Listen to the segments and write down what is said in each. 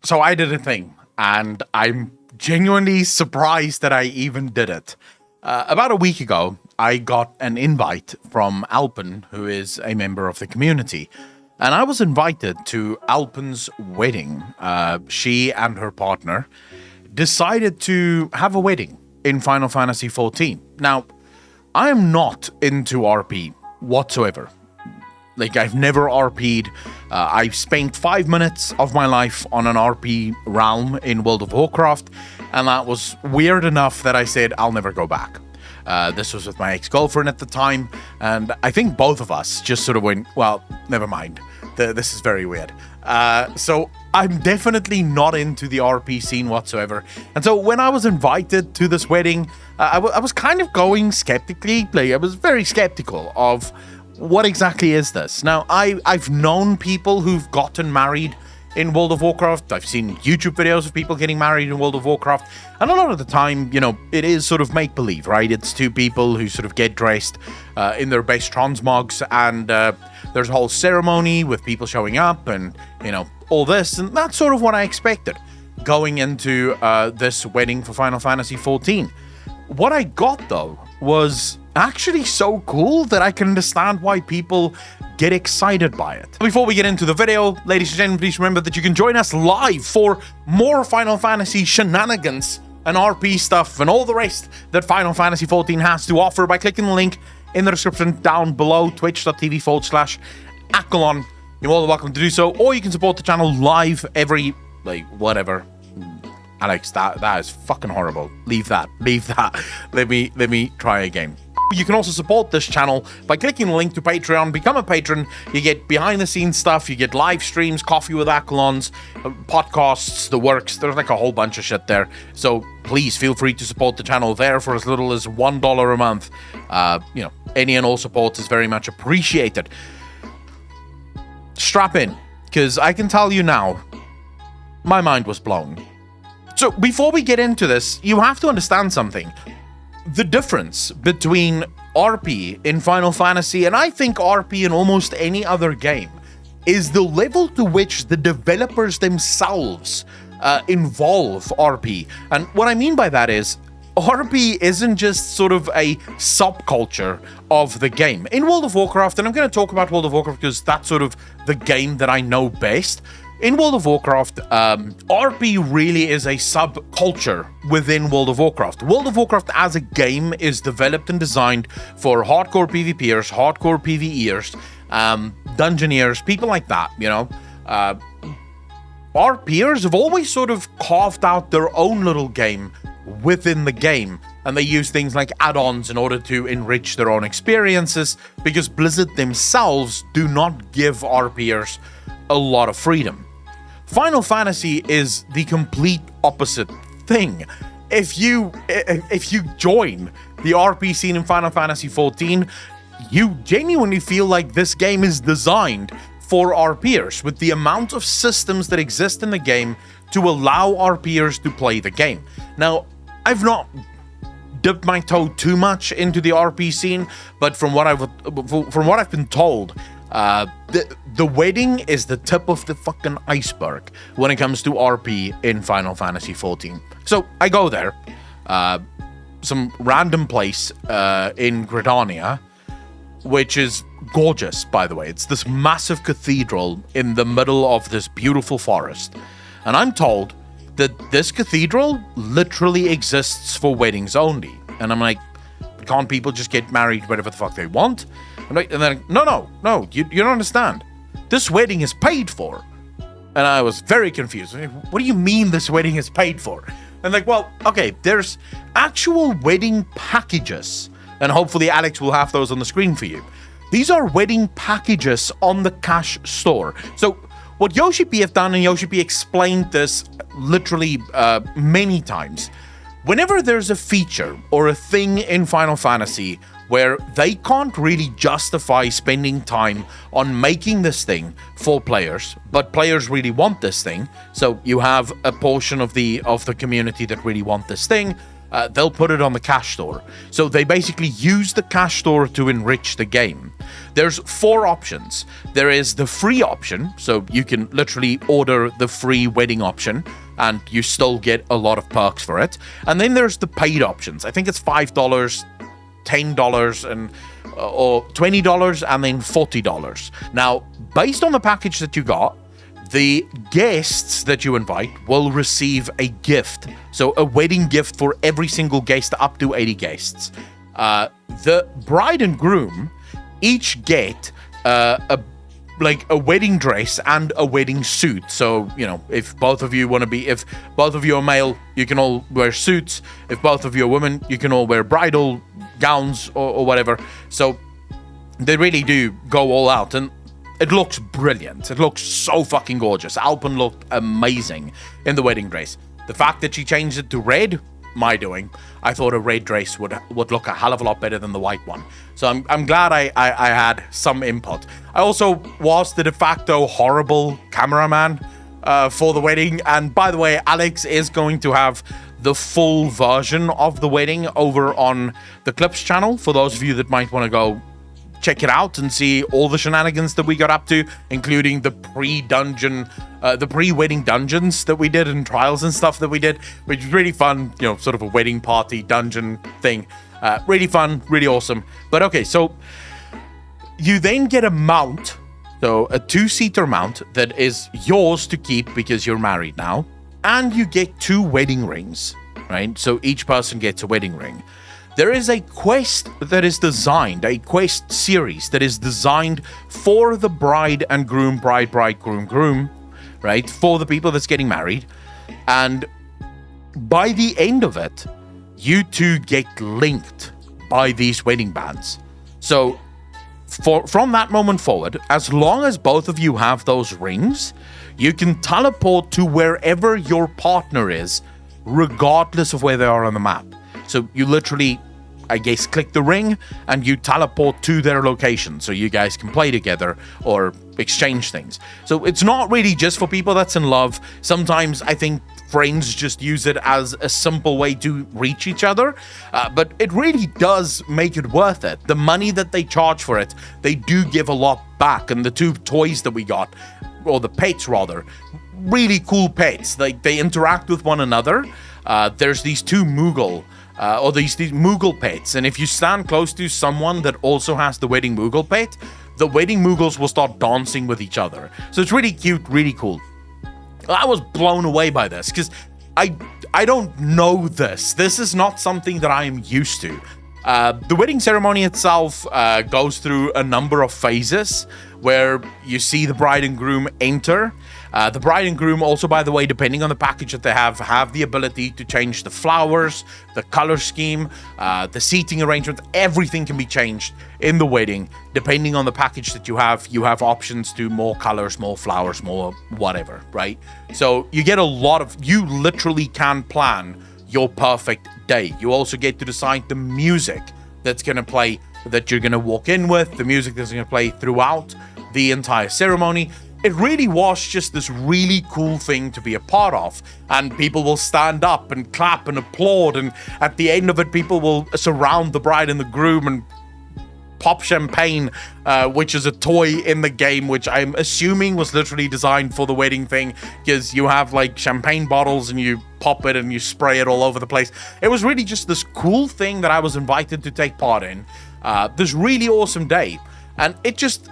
So I did a thing, and I'm genuinely surprised that I even did it. About a week ago, I got an invite from Alpen, who is a member of the community, and I was invited to Alpen's wedding. She and her partner decided to have a wedding in Final Fantasy XIV. Now, I am not into RP whatsoever. Like, I've never RP'd. I've spent 5 minutes of my life on an RP realm in World of Warcraft, and that was weird enough that I said I'll never go back. This was with my ex-girlfriend at the time, and I think both of us just sort of went, well, never mind. This is very weird. So I'm definitely not into the RP scene whatsoever. And so when I was invited to this wedding, I was kind of going skeptically. Like, I was very skeptical of what exactly is this. Now, I've known people who've gotten married in World of Warcraft. I've seen YouTube videos of people getting married in World of Warcraft. And a lot of the time, you know, it is sort of make-believe, right? It's two people who sort of get dressed in their best transmogs, and there's a whole ceremony with people showing up and, you know, all this. And that's sort of what I expected going into this wedding for Final Fantasy XIV. What I got, though, was actually so cool that I can understand why people get excited by it. Before we get into the video, ladies and gentlemen, please remember that you can join us live for more Final Fantasy shenanigans and RP stuff and all the rest that Final Fantasy XIV has to offer by clicking the link in the description down below, twitch.tv/Accolonn. You're more than welcome to do so, or you can support the channel live every, like, whatever. Alex, that is fucking horrible. Leave that. Let me try again. You can also support this channel by clicking the link to Patreon. Become a patron. You get behind-the-scenes stuff. You get live streams, coffee with Accolonns, podcasts, the works. There's like a whole bunch of shit there. So please feel free to support the channel there for as little as $1 a month. You know, any and all support is very much appreciated. Strap in, because I can tell you now, my mind was blown. So before we get into this, you have to understand something. The difference between RP in Final Fantasy, and I think RP in almost any other game, is the level to which the developers themselves involve RP. And what I mean by that is, RP isn't just sort of a subculture of the game. In World of Warcraft, and I'm going to talk about World of Warcraft because that's sort of the game that I know best. In World of Warcraft, RP really is a subculture within World of Warcraft. World of Warcraft as a game is developed and designed for hardcore PvPers, hardcore PvEers, dungeoneers, people like that, you know. RPers have always sort of carved out their own little game within the game, and they use things like add-ons in order to enrich their own experiences, because Blizzard themselves do not give RPers a lot of freedom. Final Fantasy is the complete opposite thing. If you join the RP scene in Final Fantasy XIV, you genuinely feel like this game is designed for RPers, with the amount of systems that exist in the game to allow RPers to play the game. Now, I've not dipped my toe too much into the RP scene, but from what I've been told, the wedding is the tip of the fucking iceberg when it comes to RP in Final Fantasy XIV. So I go there, some random place in Gridania, which is gorgeous, by the way. It's this massive cathedral in the middle of this beautiful forest. And I'm told that this cathedral literally exists for weddings only. And I'm like, can't people just get married wherever the fuck they want? And then, no, you don't understand. This wedding is paid for. And I was very confused. What do you mean this wedding is paid for? And like, well, okay, there's actual wedding packages. And hopefully Alex will have those on the screen for you. These are wedding packages on the cash store. So what Yoshi P have done, and Yoshi P explained this literally many times, whenever there's a feature or a thing in Final Fantasy where they can't really justify spending time on making this thing for players, but players really want this thing, so you have a portion of the community that really want this thing, they'll put it on the cash store. So they basically use the cash store to enrich the game. There's 4 options. There is the free option, so you can literally order the free wedding option, and you still get a lot of perks for it. And then there's the paid options. I think it's $5, $10, and or $20, and then $40. Now, based on the package that you got, the guests that you invite will receive a gift. So a wedding gift for every single guest, up to 80 guests. The bride and groom each get a wedding dress and a wedding suit. So, you know, if both of you are male, you can all wear suits. If both of you are women, you can all wear bridal gowns or whatever. So they really do go all out, and it looks brilliant. It looks so fucking gorgeous. Alpen looked amazing in the wedding dress. The fact that she changed it to red, my doing. I thought a red dress would look a hell of a lot better than the white one. So I'm glad I had some input. I also was the de facto horrible cameraman for the wedding. And by the way, Alex is going to have the full version of the wedding over on the Clips channel, for those of you that might want to go check it out and see all the shenanigans that we got up to, including the pre-wedding dungeons that we did and trials and stuff that we did, which was really fun, you know, sort of a wedding party dungeon thing. Really fun, really awesome. But okay, so you then get a mount, so a 2-seater mount that is yours to keep because you're married now, and you get 2 wedding rings, right? So each person gets a wedding ring. There is a quest that is designed, a quest series that is designed for the bride and groom, bride, groom, right? For the people that's getting married. And by the end of it, you two get linked by these wedding bands. So from that moment forward, as long as both of you have those rings, you can teleport to wherever your partner is, regardless of where they are on the map. So you literally, I guess, click the ring and you teleport to their location so you guys can play together or exchange things. So it's not really just for people that's in love. Sometimes I think friends just use it as a simple way to reach each other, but it really does make it worth it. The money that they charge for it, they do give a lot back. And the 2 toys that we got, or the pets rather, really cool pets. Like, they interact with one another. There's these 2 Moogle or these Moogle pets, and if you stand close to someone that also has the wedding Moogle pet, the wedding Moogles will start dancing with each other. So it's really cute, really cool. I was blown away by this because I don't know this. This is not something that I am used to. The wedding ceremony itself goes through a number of phases where you see the bride and groom enter. The bride and groom also, by the way, depending on the package that they have the ability to change the flowers, the color scheme, the seating arrangement. Everything can be changed in the wedding. Depending on the package that you have options to more colors, more flowers, more whatever, right? So you get you literally can plan your perfect day. You also get to decide the music that's going to play, that you're going to walk in with, the music that's going to play throughout the entire ceremony. It really was just this really cool thing to be a part of, and people will stand up and clap and applaud, and at the end of it, people will surround the bride and the groom and pop champagne, which is a toy in the game, which I'm assuming was literally designed for the wedding thing, because you have like champagne bottles and you pop it and you spray it all over the place. It was really just this cool thing that I was invited to take part in, this really awesome day. And it just,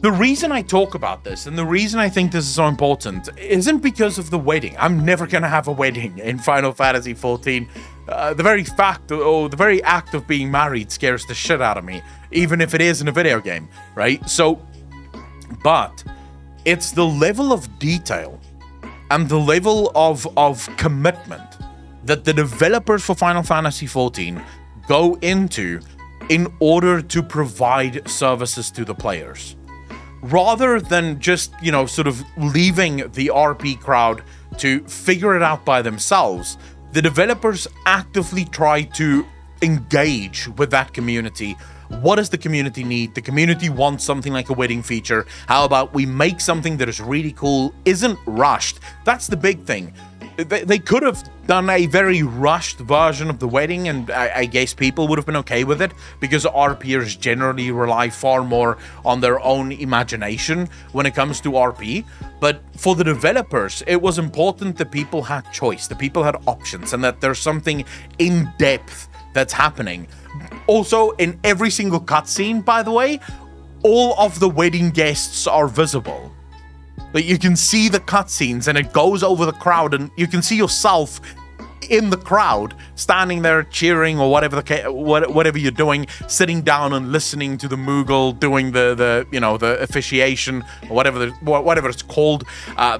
the reason I talk about this and the reason I think this is so important isn't because of the wedding. I'm never going to have a wedding in Final Fantasy XIV. The very fact, or the very act of being married scares the shit out of me, even if it is in a video game, right? So, but it's the level of detail and the level of commitment that the developers for Final Fantasy XIV go into in order to provide services to the players. Rather than just, you know, sort of leaving the RP crowd to figure it out by themselves, the developers actively try to engage with that community. What does the community need? The community wants something like a wedding feature. How about we make something that is really cool, isn't rushed? That's the big thing. they could have done a very rushed version of the wedding, and I guess people would have been okay with it, because RPers generally rely far more on their own imagination when it comes to RP. But for the developers, it was important that people had choice, that people had options, and that there's something in depth that's happening. Also, in every single cutscene, by the way, all of the wedding guests are visible. Like, you can see the cutscenes, and it goes over the crowd, and you can see yourself in the crowd, standing there cheering, or whatever you're doing, sitting down and listening to the Moogle doing the officiation, or whatever it's called.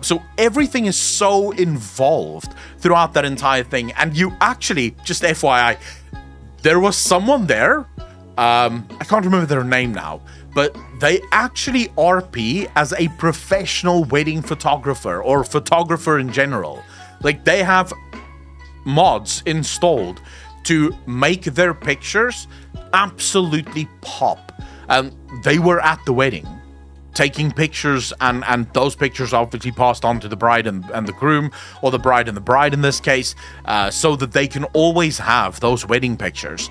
So everything is so involved throughout that entire thing, and you actually, just FYI, there was someone there. I can't remember their name now, but they actually RP as a professional wedding photographer, or photographer in general. Like, they have mods installed to make their pictures absolutely pop. And they were at the wedding taking pictures, and those pictures obviously passed on to the bride and the groom, or the bride and the bride in this case, so that they can always have those wedding pictures.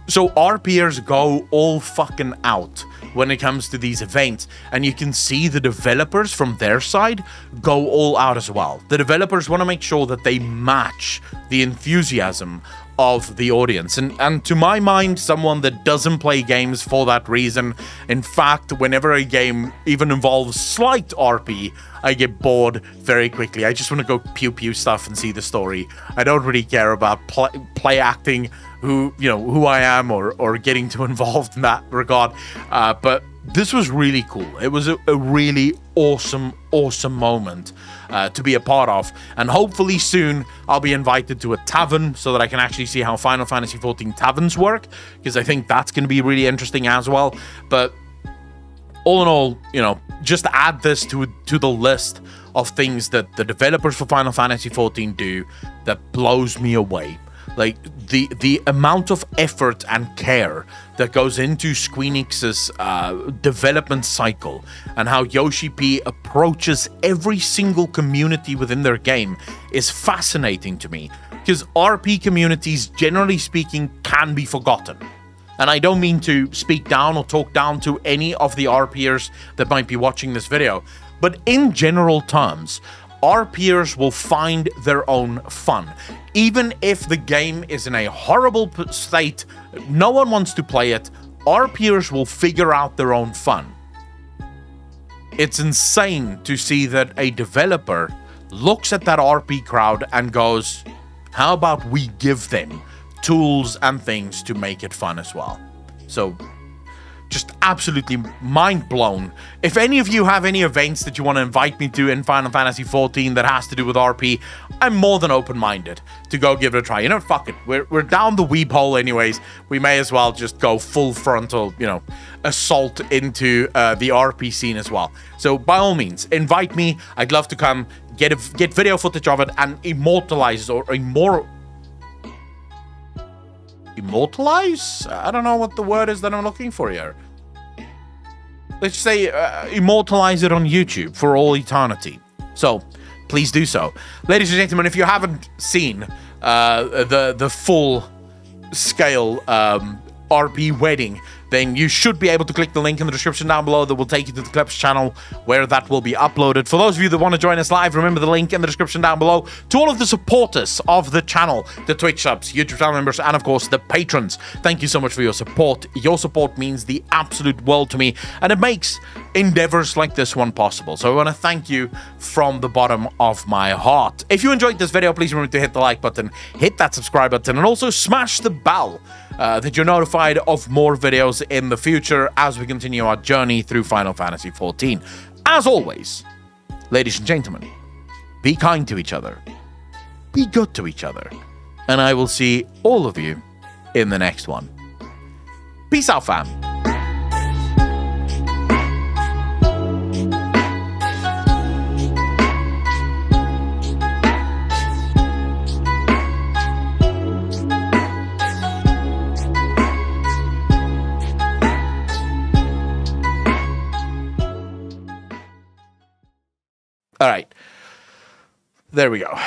So RPers go all fucking out when it comes to these events, and you can see the developers from their side go all out as well. The developers want to make sure that they match the enthusiasm of the audience, and to my mind, someone that doesn't play games for that reason. In fact, whenever a game even involves slight RP, I get bored very quickly. I just want to go pew pew stuff and see the story. I don't really care about play acting who I am, or getting too involved in that regard. But this was really cool. It was a really awesome moment to be a part of. And hopefully soon I'll be invited to a tavern so that I can actually see how Final Fantasy XIV taverns work, because I think that's going to be really interesting as well. But all in all, just add this to the list of things that the developers for Final Fantasy XIV do that blows me away. Like, the amount of effort and care that goes into Squeenix's development cycle, and how Yoshi P approaches every single community within their game is fascinating to me, because RP communities, generally speaking, can be forgotten. And I don't mean to speak down or talk down to any of the RPers that might be watching this video, but in general terms, RPers will find their own fun. Even if the game is in a horrible state, no one wants to play it, RPers will figure out their own fun. It's insane to see that a developer looks at that RP crowd and goes, how about we give them tools and things to make it fun as well? So, just absolutely mind blown. If any of you have any events that you want to invite me to in Final Fantasy XIV that has to do with RP, I'm more than open-minded to go give it a try. Fuck it. We're down the weeb hole anyways. We may as well just go full frontal, assault into the RP scene as well. So by all means, invite me. I'd love to come get video footage of it and immortalize immortalize? I don't know what the word is that I'm looking for here. Let's say immortalize it on YouTube for all eternity. So please do so. Ladies and gentlemen, if you haven't seen the full scale RP wedding, then you should be able to click the link in the description down below that will take you to the Clips channel, where that will be uploaded. For those of you that want to join us live, remember the link in the description down below. To all of the supporters of the channel, the Twitch subs, YouTube channel members, and of course the patrons, thank you so much for your support. Your support means the absolute world to me, and it makes endeavors like this one possible. So I want to thank you from the bottom of my heart. If you enjoyed this video, please remember to hit the like button, hit that subscribe button, and also smash the bell that you're notified of more videos in the future as we continue our journey through Final Fantasy XIV. As always, ladies and gentlemen, be kind to each other, be good to each other, and I will see all of you in the next one. Peace out, fam. All right, there we go.